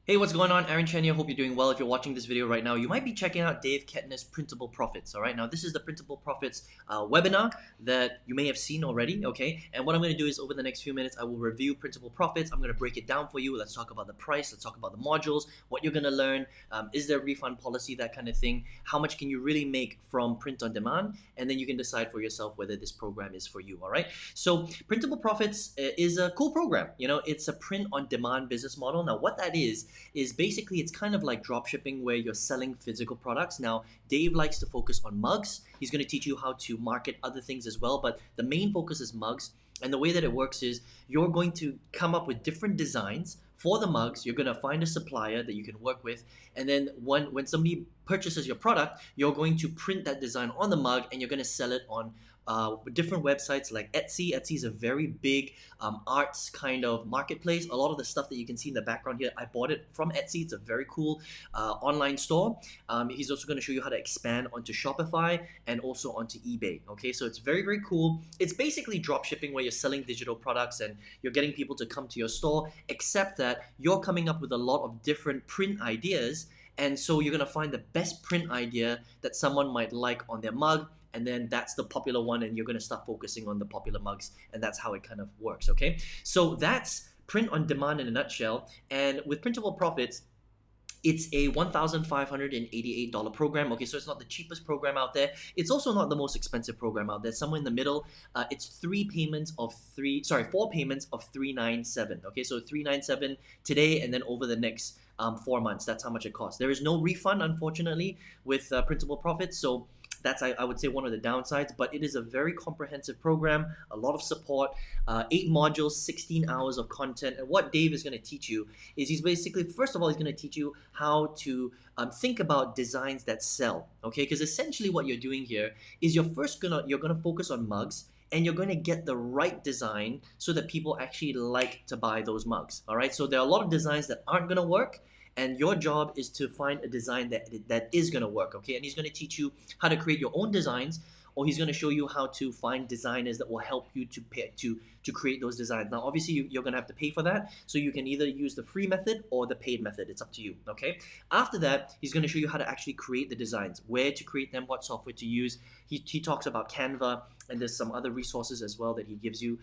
Hey, what's going on? Aaron Chen here. Hope you're doing well. If you're watching this video right now, you might be checking out Dave Kettner's Printable Profits. All right, now this is the Printable Profits webinar that you may have seen already. Okay, and what I'm going to do is over the next few minutes, I will review Printable Profits. I'm going to break it down for you. Let's talk about the price. Let's talk about the modules. What you're going to learn. Is there a refund policy? That kind of thing. How much can you really make from print on demand? And then you can decide for yourself whether this program is for you. All right. So Printable Profits is a cool program. You know, it's a print on demand business model. Now, what that is basically it's kind of like drop shipping where you're selling physical products. Now, Dave likes to focus on mugs. He's going to teach you how to market other things as well, but the main focus is mugs. And the way that it works is you're going to come up with different designs for the mugs. You're going to find a supplier that you can work with. And then when somebody purchases your product, you're going to print that design on the mug and you're going to sell it on different websites like Etsy. Etsy is a very big arts kind of marketplace. A lot of the stuff that you can see in the background here, I bought it from Etsy. It's a very cool online store. He's also going to show you how to expand onto Shopify and also onto eBay. Okay, so it's very, very cool. It's basically drop shipping where you're selling digital products and you're getting people to come to your store, except that you're coming up with a lot of different print ideas. And so you're going to find the best print idea that someone might like on their mug, and then that's the popular one, and you're going to start focusing on the popular mugs, and that's how it kind of works, okay? So that's print on demand in a nutshell. And with Printable Profits, it's a $1,588 program. Okay, so it's not the cheapest program out there. It's also not the most expensive program out there. Somewhere in the middle. It's four payments of $397. Okay, so $397 today, and then over the next 4 months. That's how much it costs. There is no refund, unfortunately, with Printable Profits. So that's, I would say, one of the downsides, but it is a very comprehensive program, a lot of support, 8 modules, 16 hours of content. And what Dave is going to teach you is he's basically, first of all, he's going to teach you how to think about designs that sell, okay? Because essentially what you're doing here is you're gonna focus on mugs, and you're going to get the right design so that people actually like to buy those mugs, all right? So there are a lot of designs that aren't going to work, and your job is to find a design that is going to work, okay? And he's going to teach you how to create your own designs, or he's going to show you how to find designers that will help you to create those designs. Now, obviously, you're going to have to pay for that, so you can either use the free method or the paid method. It's up to you, okay? After that, he's going to show you how to actually create the designs, where to create them, what software to use. He talks about Canva, and there's some other resources as well that he gives you.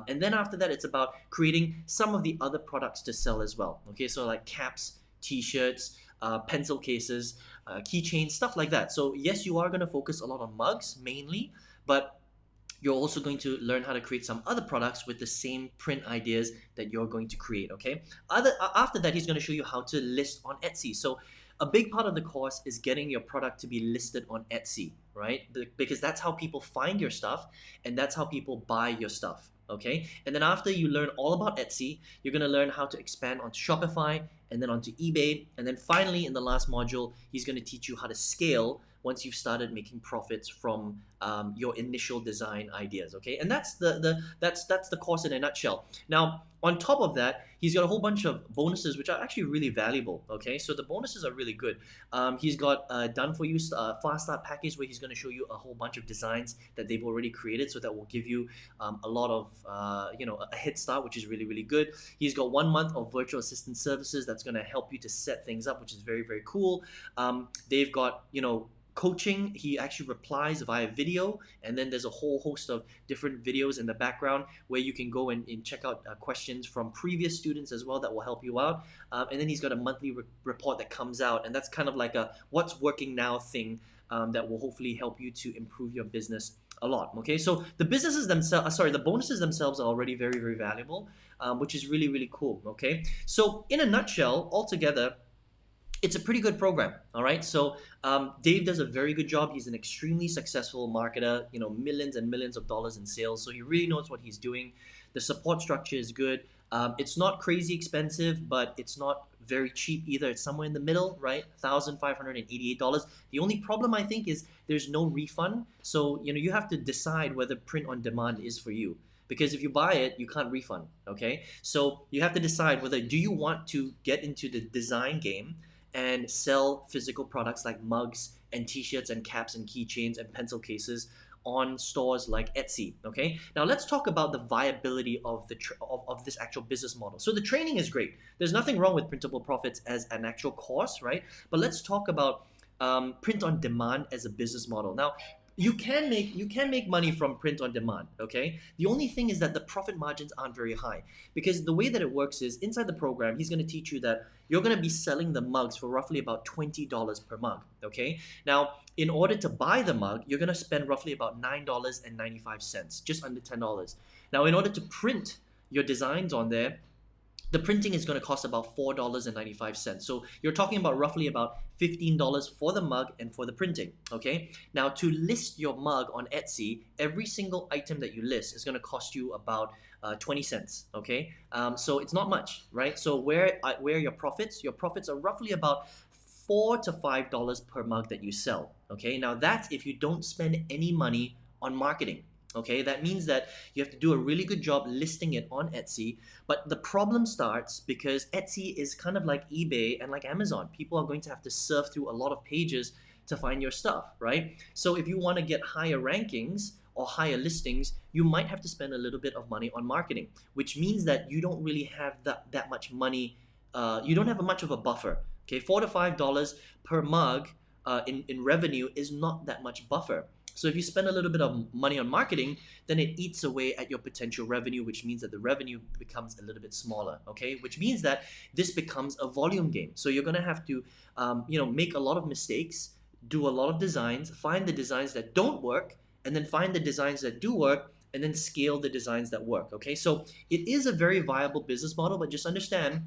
And then after that, it's about creating some of the other products to sell as well, okay? So like caps, t-shirts, pencil cases, keychains, stuff like that. So yes, you are going to focus a lot on mugs mainly, but you're also going to learn how to create some other products with the same print ideas that you're going to create, okay? After that, he's going to show you how to list on Etsy. So a big part of the course is getting your product to be listed on Etsy, right? Because that's how people find your stuff, and that's how people buy your stuff, okay? And then after you learn all about Etsy, you're going to learn how to expand onto Shopify and then onto eBay. And then finally, in the last module, he's going to teach you how to scale once you've started making profits from your initial design ideas, okay? And that's the course in a nutshell. Now, on top of that, he's got a whole bunch of bonuses which are actually really valuable, okay? So the bonuses are really good. He's got done for you fast start package where he's going to show you a whole bunch of designs that they've already created, so that will give you a lot of a head start, which is really, really good. He's got 1 month of virtual assistant services that's going to help you to set things up, which is very, very cool. They've got coaching. He actually replies via video, and then there's a whole host of different videos in the background where you can go and check out questions from previous students as well that will help you out. And then he's got a monthly report that comes out, and that's kind of like a what's working now thing that will hopefully help you to improve your business a lot, okay? So the the bonuses themselves are already very, very valuable, which is really, really cool, okay? So in a nutshell, altogether, it's a pretty good program, all right? So Dave does a very good job. He's an extremely successful marketer, millions and millions of dollars in sales. So he really knows what he's doing. The support structure is good. It's not crazy expensive, but it's not very cheap either. It's somewhere in the middle, right? $1,588. The only problem, I think, is there's no refund. So, you have to decide whether print on demand is for you. Because if you buy it, you can't refund, okay? So you have to decide whether do you want to get into the design game and sell physical products like mugs and t-shirts and caps and keychains and pencil cases on stores like Etsy. Okay, now let's talk about the viability of of this actual business model. So the training is great. There's nothing wrong with Printable Profits as an actual course, right? But let's talk about print on demand as a business model. Now, you can make money from print on demand. Okay, the only thing is that the profit margins aren't very high, because the way that it works is inside the program he's going to teach you that you're going to be selling the mugs for roughly about $20 per mug. Okay, now in order to buy the mug you're going to spend roughly about $9.95, just under $10. Now in order to print your designs on there, the printing is going to cost about $4.95. So you're talking about roughly about $15 for the mug and for the printing. Okay, now to list your mug on Etsy, every single item that you list is going to cost you about 20 cents. Okay, so it's not much, right? So where your profits are roughly about $4 to $5 per mug that you sell. Okay, now that's if you don't spend any money on marketing. Okay, that means that you have to do a really good job listing it on Etsy. But the problem starts because Etsy is kind of like eBay and like Amazon. People are going to have to surf through a lot of pages to find your stuff, right? So if you want to get higher rankings or higher listings, you might have to spend a little bit of money on marketing, which means that you don't really have that much money. You don't have much of a buffer. Okay, $4 to $5 per mug in revenue is not that much buffer. So if you spend a little bit of money on marketing, then it eats away at your potential revenue, which means that the revenue becomes a little bit smaller, okay? Which means that this becomes a volume game. So you're gonna have to, make a lot of mistakes, do a lot of designs, find the designs that don't work, and then find the designs that do work, and then scale the designs that work, okay? So it is a very viable business model, but just understand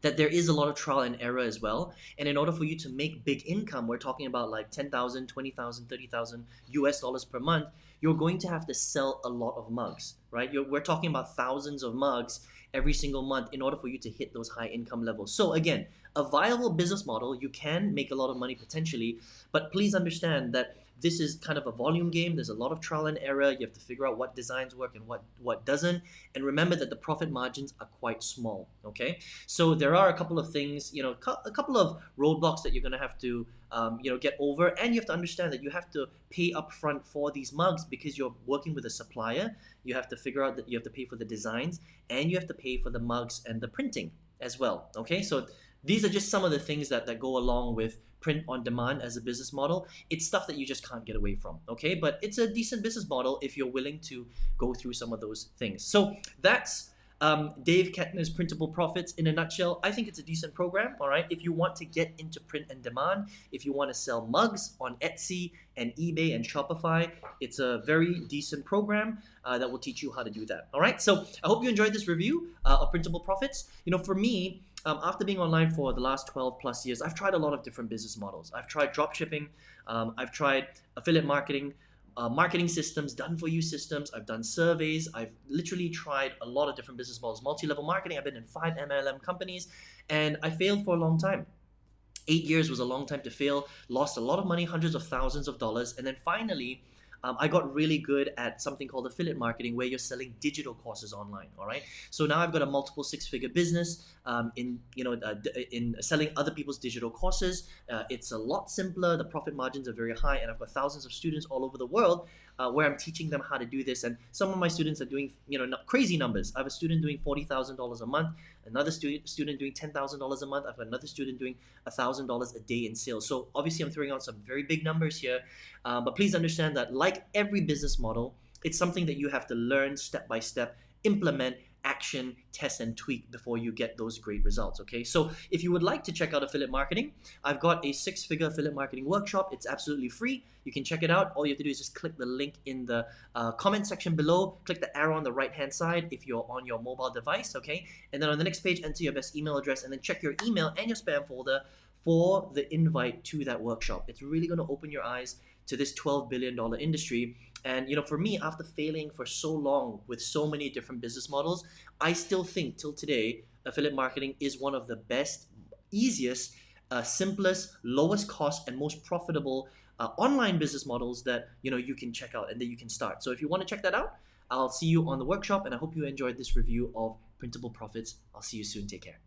that there is a lot of trial and error as well. And in order for you to make big income, we're talking about like 10,000, 20,000, 30,000 US dollars per month, you're going to have to sell a lot of mugs, right? We're talking about thousands of mugs every single month in order for you to hit those high income levels. So again, a viable business model, you can make a lot of money potentially, but please understand that this is kind of a volume game. There's a lot of trial and error. You have to figure out what designs work and what doesn't. And remember that the profit margins are quite small, okay? So there are a couple of things, a couple of roadblocks that you're gonna have to, get over. And you have to understand that you have to pay upfront for these mugs because you're working with a supplier. You have to figure out that you have to pay for the designs and you have to pay for the mugs and the printing as well, okay? So these are just some of the things that go along with print on demand as a business model. It's stuff that you just can't get away from, okay? But it's a decent business model if you're willing to go through some of those things. So that's Dave Kettner's Printable Profits in a nutshell. I think it's a decent program, all right? If you want to get into print and demand, if you want to sell mugs on Etsy and eBay and Shopify, it's a very decent program that will teach you how to do that, all right? So I hope you enjoyed this review of Printable Profits. For me, after being online for the last 12 plus years, I've tried a lot of different business models. I've tried drop shipping, I've tried affiliate marketing, marketing systems, done for you systems. I've done surveys. I've literally tried a lot of different business models. Multi-level marketing, I've been in 5 MLM companies and I failed for a long time. 8 years was a long time to fail, lost a lot of money, hundreds of thousands of dollars. And then finally, I got really good at something called affiliate marketing where you're selling digital courses online, all right? So now I've got a multiple 6-figure business in selling other people's digital courses. It's a lot simpler, the profit margins are very high, and I've got thousands of students all over the world where I'm teaching them how to do this. And some of my students are doing crazy numbers. I have a student doing $40,000 a month, another student doing $10,000 a month. I've got another student doing $1,000 a day in sales. So obviously I'm throwing out some very big numbers here, but please understand that like every business model, it's something that you have to learn step by step, implement, action, test, and tweak before you get those great results, okay? So if you would like to check out affiliate marketing, I've got a 6-figure affiliate marketing workshop. It's absolutely free. You can check it out. All you have to do is just click the link in the comment section below, click the arrow on the right-hand side if you're on your mobile device, okay? And then on the next page, enter your best email address and then check your email and your spam folder for the invite to that workshop. It's really going to open your eyes to this $12 billion industry. And for me, after failing for so long with so many different business models, I still think till today, affiliate marketing is one of the best, easiest, simplest, lowest cost, and most profitable online business models that you can check out and that you can start. So if you want to check that out, I'll see you on the workshop, and I hope you enjoyed this review of Printable Profits. I'll see you soon. Take care.